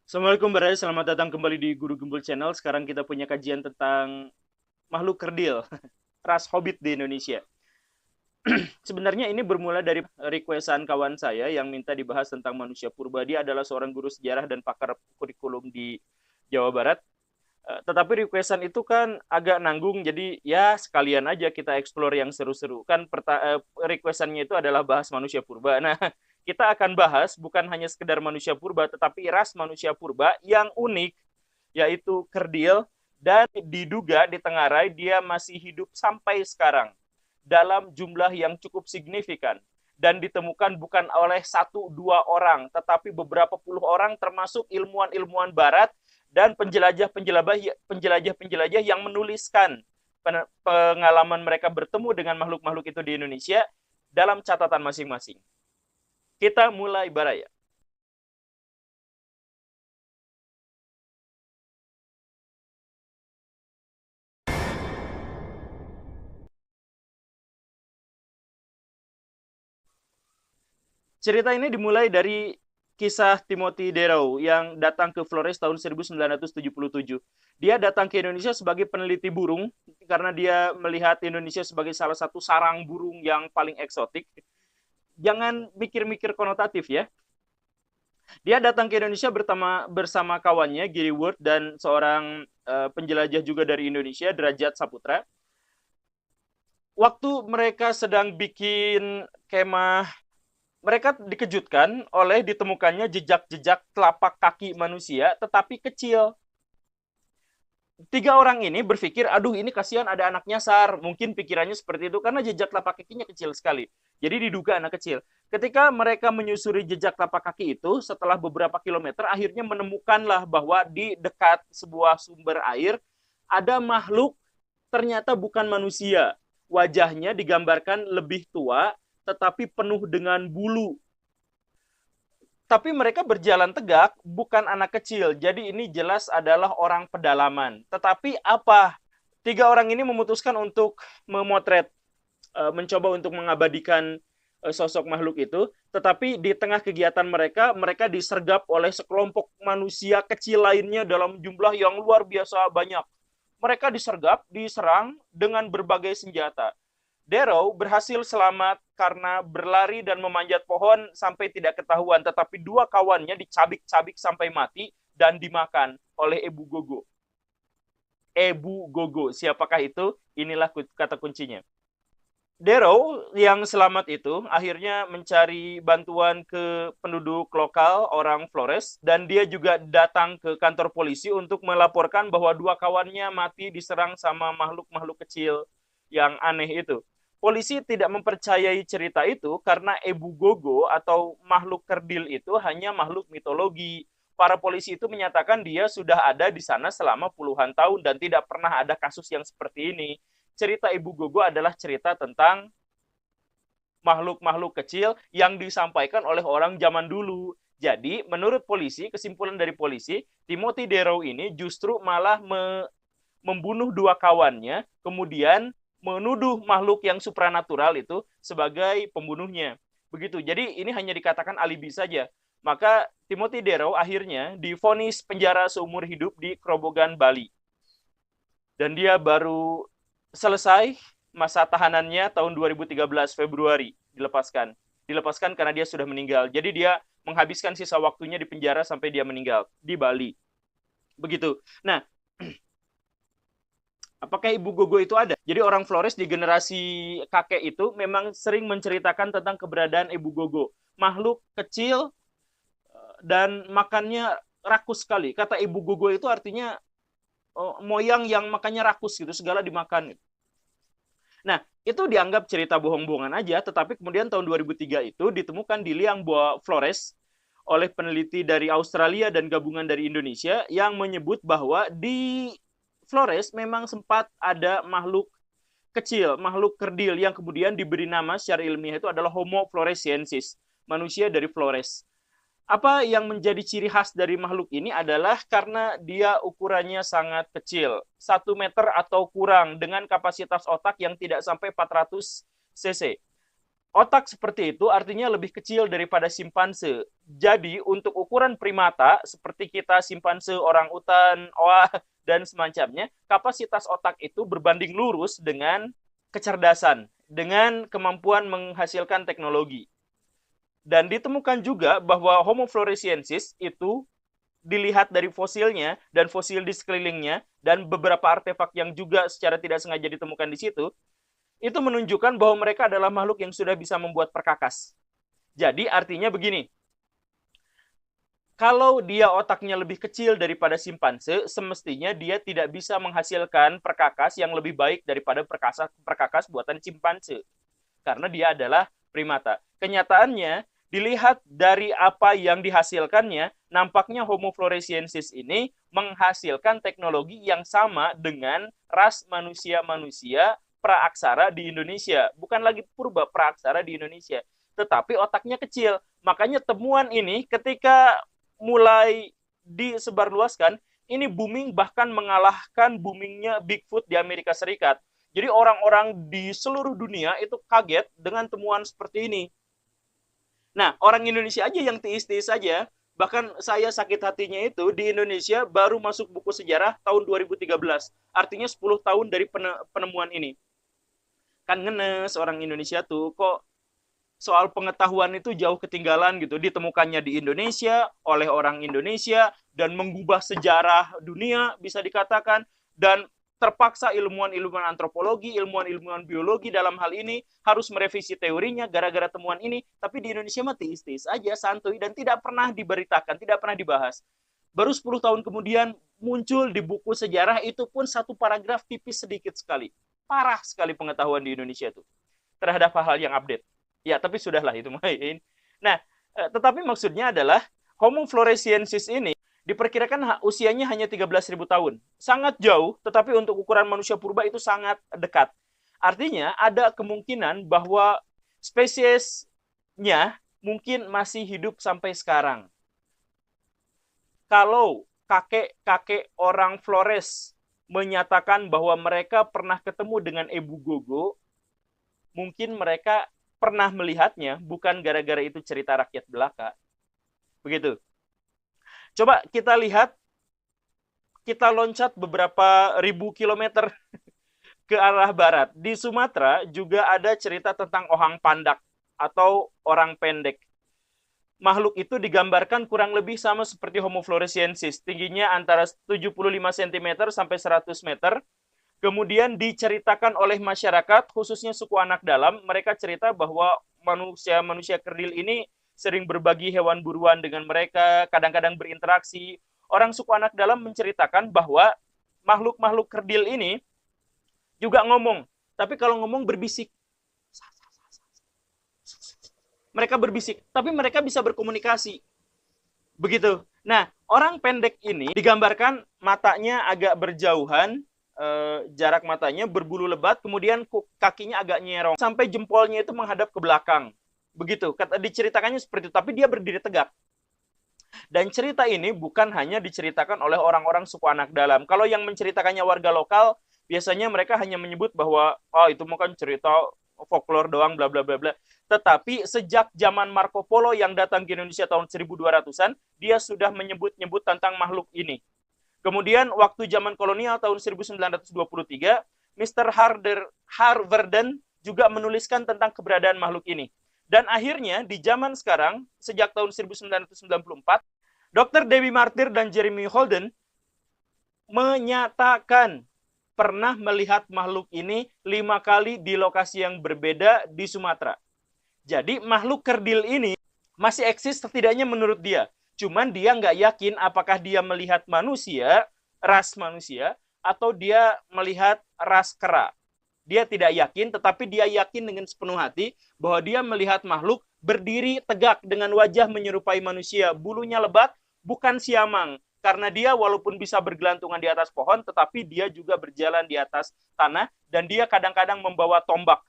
Assalamualaikum Barai, selamat datang kembali di Guru Gembul Channel. Sekarang kita punya kajian tentang makhluk kerdil, ras hobbit di Indonesia. Sebenarnya ini bermula dari requestan kawan saya yang minta dibahas tentang manusia purba. Dia adalah seorang guru sejarah dan pakar kurikulum di Jawa Barat. Tetapi requestan itu kan agak nanggung, jadi ya sekalian aja kita explore yang seru-seru. Kan requestannya itu adalah bahas manusia purba. Nah, kita akan bahas bukan hanya sekedar manusia purba, tetapi ras manusia purba yang unik, yaitu kerdil, dan diduga di Tengarai dia masih hidup sampai sekarang dalam jumlah yang cukup signifikan dan ditemukan bukan oleh satu dua orang tetapi beberapa puluh orang termasuk ilmuwan-ilmuwan barat dan penjelajah-penjelajah yang menuliskan pengalaman mereka bertemu dengan makhluk-makhluk itu di Indonesia dalam catatan masing-masing. Kita mulai Baraya. Cerita ini dimulai dari kisah Timothy Darrow yang datang ke Flores tahun 1977. Dia datang ke Indonesia sebagai peneliti burung karena dia melihat Indonesia sebagai salah satu sarang burung yang paling eksotik. Jangan mikir-mikir konotatif ya. Dia datang ke Indonesia bersama kawannya Giri Ward dan seorang penjelajah juga dari Indonesia, Derajat Saputra. Waktu mereka sedang bikin kemah, mereka dikejutkan oleh ditemukannya jejak-jejak telapak kaki manusia, tetapi kecil. Tiga orang ini berpikir, aduh ini kasihan ada anak nyasar. Mungkin pikirannya seperti itu karena jejak telapak kakinya kecil sekali. Jadi diduga anak kecil. Ketika mereka menyusuri jejak telapak kaki itu, setelah beberapa kilometer, akhirnya menemukanlah bahwa di dekat sebuah sumber air, ada makhluk ternyata bukan manusia. Wajahnya digambarkan lebih tua, tetapi penuh dengan bulu. Tapi mereka berjalan tegak, bukan anak kecil. Jadi ini jelas adalah orang pedalaman. Tetapi apa? Tiga orang ini memutuskan untuk memotret, mencoba untuk mengabadikan sosok makhluk itu. Tetapi di tengah kegiatan mereka, mereka disergap oleh sekelompok manusia kecil lainnya dalam jumlah yang luar biasa banyak. Mereka disergap, diserang dengan berbagai senjata. Darrow berhasil selamat karena berlari dan memanjat pohon sampai tidak ketahuan, tetapi dua kawannya dicabik-cabik sampai mati dan dimakan oleh Ebu Gogo. Ebu Gogo, siapakah itu? Inilah kata kuncinya. Darrow yang selamat itu akhirnya mencari bantuan ke penduduk lokal orang Flores dan dia juga datang ke kantor polisi untuk melaporkan bahwa dua kawannya mati diserang sama makhluk-makhluk kecil yang aneh itu. Polisi tidak mempercayai cerita itu karena Ebu Gogo atau makhluk kerdil itu hanya makhluk mitologi. Para polisi itu menyatakan dia sudah ada di sana selama puluhan tahun dan tidak pernah ada kasus yang seperti ini. Cerita Ibu Gogo adalah cerita tentang makhluk-makhluk kecil yang disampaikan oleh orang zaman dulu. Jadi, menurut polisi, kesimpulan dari polisi, Timothy Darrow ini justru malah membunuh dua kawannya, kemudian menuduh makhluk yang supranatural itu sebagai pembunuhnya. Begitu. Jadi, ini hanya dikatakan alibi saja. Maka Timothy Darrow akhirnya divonis penjara seumur hidup di Krobogan, Bali. Dan dia baru selesai masa tahanannya tahun 2013 Februari dilepaskan. Dilepaskan karena dia sudah meninggal. Jadi dia menghabiskan sisa waktunya di penjara sampai dia meninggal di Bali. Begitu. Nah, apakah Ibu Gogo itu ada? Jadi orang Flores di generasi kakek itu memang sering menceritakan tentang keberadaan Ibu Gogo. Makhluk kecil dan makannya rakus sekali. Kata Ibu Gogo itu artinya moyang yang makannya rakus gitu, segala dimakan. Nah, itu dianggap cerita bohong-bohongan aja, tetapi kemudian tahun 2003 itu ditemukan di liang Boa Flores oleh peneliti dari Australia dan gabungan dari Indonesia yang menyebut bahwa di Flores memang sempat ada makhluk kecil, makhluk kerdil yang kemudian diberi nama secara ilmiah itu adalah Homo floresiensis, manusia dari Flores. Apa yang menjadi ciri khas dari makhluk ini adalah karena dia ukurannya sangat kecil, 1 meter atau kurang dengan kapasitas otak yang tidak sampai 400 cc. Otak seperti itu artinya lebih kecil daripada simpanse. Jadi untuk ukuran primata seperti kita simpanse, orang utan, oa dan semacamnya, kapasitas otak itu berbanding lurus dengan kecerdasan, dengan kemampuan menghasilkan teknologi. Dan ditemukan juga bahwa Homo floresiensis itu dilihat dari fosilnya dan fosil di sekelilingnya dan beberapa artefak yang juga secara tidak sengaja ditemukan di situ, itu menunjukkan bahwa mereka adalah makhluk yang sudah bisa membuat perkakas. Jadi artinya begini, kalau dia otaknya lebih kecil daripada simpanse, semestinya dia tidak bisa menghasilkan perkakas yang lebih baik daripada perkakas buatan simpanse. Karena dia adalah primata. Kenyataannya, dilihat dari apa yang dihasilkannya, nampaknya Homo floresiensis ini menghasilkan teknologi yang sama dengan ras manusia-manusia praaksara di Indonesia. Bukan lagi purba, praaksara di Indonesia. Tetapi otaknya kecil. Makanya temuan ini ketika mulai disebarluaskan, ini booming bahkan mengalahkan boomingnya Bigfoot di Amerika Serikat. Jadi orang-orang di seluruh dunia itu kaget dengan temuan seperti ini. Nah, orang Indonesia aja yang teis-teis saja, bahkan saya sakit hatinya itu di Indonesia baru masuk buku sejarah tahun 2013. Artinya 10 tahun dari penemuan ini. Kan ngenes orang Indonesia tuh, kok soal pengetahuan itu jauh ketinggalan gitu. Ditemukannya di Indonesia oleh orang Indonesia dan mengubah sejarah dunia bisa dikatakan, dan terpaksa ilmuwan-ilmuwan antropologi, ilmuwan-ilmuwan biologi dalam hal ini harus merevisi teorinya gara-gara temuan ini. Tapi di Indonesia mah teis-teis aja, santuy, dan tidak pernah diberitakan, tidak pernah dibahas. Baru 10 tahun kemudian muncul di buku sejarah, itu pun satu paragraf tipis sedikit sekali. Parah sekali pengetahuan di Indonesia tuh terhadap hal-hal yang update. Ya, tapi sudahlah itu main. Nah, tetapi maksudnya adalah Homo floresiensis ini diperkirakan usianya hanya 13.000 tahun. Sangat jauh, tetapi untuk ukuran manusia purba itu sangat dekat. Artinya ada kemungkinan bahwa spesiesnya mungkin masih hidup sampai sekarang. Kalau kakek-kakek orang Flores menyatakan bahwa mereka pernah ketemu dengan Ebu Gogo, mungkin mereka pernah melihatnya, bukan gara-gara itu cerita rakyat belaka. Begitu. Coba kita lihat, kita loncat beberapa ribu kilometer ke arah barat. Di Sumatera juga ada cerita tentang Ohang Pandak atau orang pendek. Makhluk itu digambarkan kurang lebih sama seperti Homo floresiensis. Tingginya antara 75 cm sampai 100 meter. Kemudian diceritakan oleh masyarakat, khususnya suku anak dalam, mereka cerita bahwa manusia-manusia kerdil ini sering berbagi hewan buruan dengan mereka, kadang-kadang berinteraksi. Orang suku anak dalam menceritakan bahwa makhluk-makhluk kerdil ini juga ngomong, tapi kalau ngomong berbisik. Mereka berbisik, tapi mereka bisa berkomunikasi. Begitu. Nah, orang pendek ini digambarkan matanya agak berjauhan, jarak matanya berbulu lebat, kemudian kakinya agak nyerong sampai jempolnya itu menghadap ke belakang. Begitu, diceritakannya seperti itu, tapi dia berdiri tegak. Dan cerita ini bukan hanya diceritakan oleh orang-orang suku anak dalam. Kalau yang menceritakannya warga lokal, biasanya mereka hanya menyebut bahwa itu bukan cerita folklore doang, bla bla bla bla. Tetapi sejak zaman Marco Polo yang datang ke Indonesia tahun 1200-an, dia sudah menyebut-nyebut tentang makhluk ini. Kemudian waktu zaman kolonial tahun 1923, Mr. Harverden juga menuliskan tentang keberadaan makhluk ini. Dan akhirnya di zaman sekarang, sejak tahun 1994, Dr. Dewi Martyr dan Jeremy Holden menyatakan pernah melihat makhluk ini 5 kali di lokasi yang berbeda di Sumatera. Jadi makhluk kerdil ini masih eksis setidaknya menurut dia. Cuman dia nggak yakin apakah dia melihat manusia, ras manusia, atau dia melihat ras kera. Dia tidak yakin, tetapi dia yakin dengan sepenuh hati bahwa dia melihat makhluk berdiri tegak dengan wajah menyerupai manusia. Bulunya lebat, bukan siamang. Karena dia walaupun bisa bergelantungan di atas pohon, tetapi dia juga berjalan di atas tanah, dan dia kadang-kadang membawa tombak.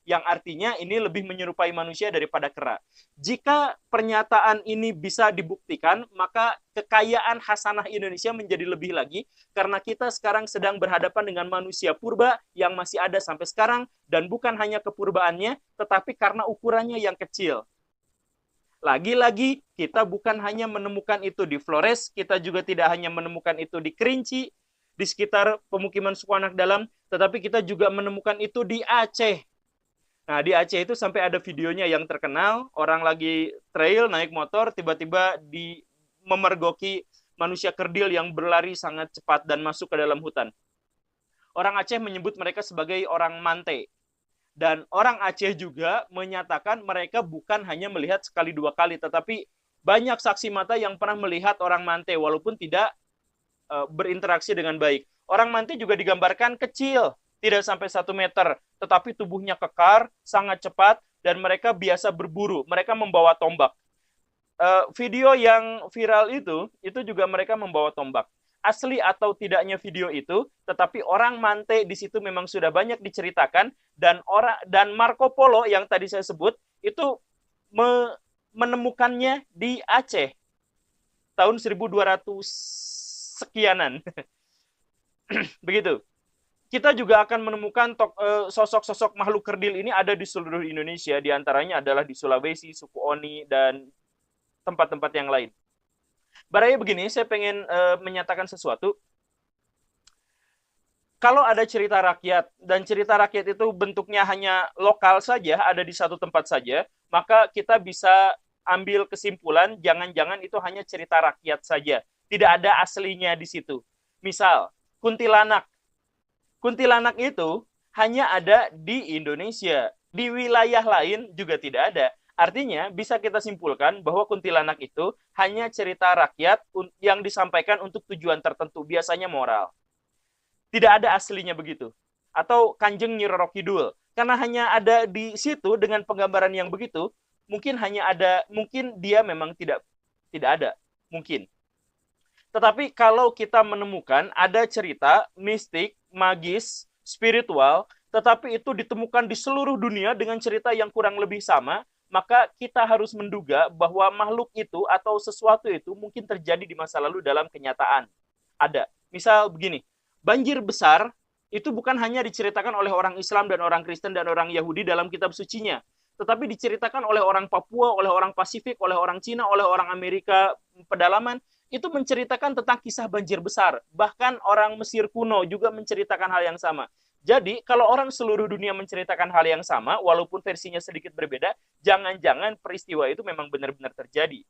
yang artinya ini lebih menyerupai manusia daripada kera. Jika pernyataan ini bisa dibuktikan, maka kekayaan hasanah Indonesia menjadi lebih lagi, karena kita sekarang sedang berhadapan dengan manusia purba yang masih ada sampai sekarang, dan bukan hanya kepurbaannya, tetapi karena ukurannya yang kecil. Lagi-lagi, kita bukan hanya menemukan itu di Flores, kita juga tidak hanya menemukan itu di Kerinci, di sekitar pemukiman suku anak dalam, tetapi kita juga menemukan itu di Aceh. Nah, di Aceh itu sampai ada videonya yang terkenal, orang lagi trail, naik motor, tiba-tiba memergoki manusia kerdil yang berlari sangat cepat dan masuk ke dalam hutan. Orang Aceh menyebut mereka sebagai orang Mante. Dan orang Aceh juga menyatakan mereka bukan hanya melihat sekali dua kali, tetapi banyak saksi mata yang pernah melihat orang Mante, walaupun tidak berinteraksi dengan baik. Orang Mante juga digambarkan kecil, tidak sampai 1 meter, tetapi tubuhnya kekar, sangat cepat, dan mereka biasa berburu. Mereka membawa tombak. Video yang viral itu juga mereka membawa tombak. Asli atau tidaknya video itu, tetapi orang Mante di situ memang sudah banyak diceritakan, dan Marco Polo yang tadi saya sebut itu menemukannya di Aceh tahun 1200 sekianan. Begitu. Kita juga akan menemukan sosok-sosok makhluk kerdil ini ada di seluruh Indonesia, di antaranya adalah di Sulawesi, suku Oni, dan tempat-tempat yang lain. Baraya begini, saya pengen menyatakan sesuatu. Kalau ada cerita rakyat, dan cerita rakyat itu bentuknya hanya lokal saja, ada di satu tempat saja, maka kita bisa ambil kesimpulan, jangan-jangan itu hanya cerita rakyat saja. Tidak ada aslinya di situ. Misal, kuntilanak. Kuntilanak itu hanya ada di Indonesia. Di wilayah lain juga tidak ada. Artinya, bisa kita simpulkan bahwa kuntilanak itu hanya cerita rakyat yang disampaikan untuk tujuan tertentu, biasanya moral. Tidak ada aslinya begitu. Atau Kanjeng Nyi Roro Kidul. Karena hanya ada di situ dengan penggambaran yang begitu, mungkin dia memang tidak ada. Mungkin. Tetapi kalau kita menemukan ada cerita mistik, magis, spiritual, tetapi itu ditemukan di seluruh dunia dengan cerita yang kurang lebih sama, maka kita harus menduga bahwa makhluk itu atau sesuatu itu mungkin terjadi di masa lalu dalam kenyataan. Ada. Misal begini, banjir besar itu bukan hanya diceritakan oleh orang Islam dan orang Kristen dan orang Yahudi dalam kitab sucinya, tetapi diceritakan oleh orang Papua, oleh orang Pasifik, oleh orang Cina, oleh orang Amerika pedalaman, itu menceritakan tentang kisah banjir besar. Bahkan orang Mesir kuno juga menceritakan hal yang sama. Jadi, kalau orang seluruh dunia menceritakan hal yang sama, walaupun versinya sedikit berbeda, jangan-jangan peristiwa itu memang benar-benar terjadi.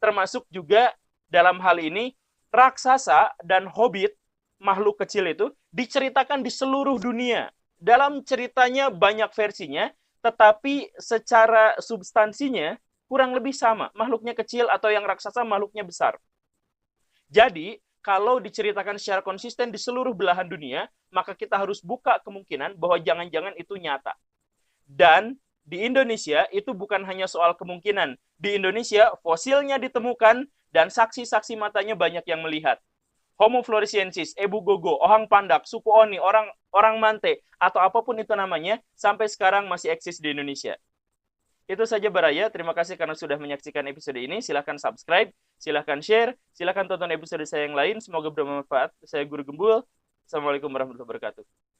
Termasuk juga dalam hal ini, raksasa dan hobbit, makhluk kecil itu, diceritakan di seluruh dunia. Dalam ceritanya banyak versinya, tetapi secara substansinya kurang lebih sama. Makhluknya kecil atau yang raksasa, makhluknya besar. Jadi, kalau diceritakan secara konsisten di seluruh belahan dunia, maka kita harus buka kemungkinan bahwa jangan-jangan itu nyata. Dan di Indonesia itu bukan hanya soal kemungkinan. Di Indonesia fosilnya ditemukan dan saksi-saksi matanya banyak yang melihat. Homo floresiensis, Ebu Gogo, Ohang Pandak, suku Oni, orang Mante, atau apapun itu namanya, sampai sekarang masih eksis di Indonesia. Itu saja Baraya, terima kasih karena sudah menyaksikan episode ini. Silahkan subscribe, silahkan share, silahkan tonton episode saya yang lain. Semoga bermanfaat. Saya Guru Gembul. Assalamualaikum warahmatullahi wabarakatuh.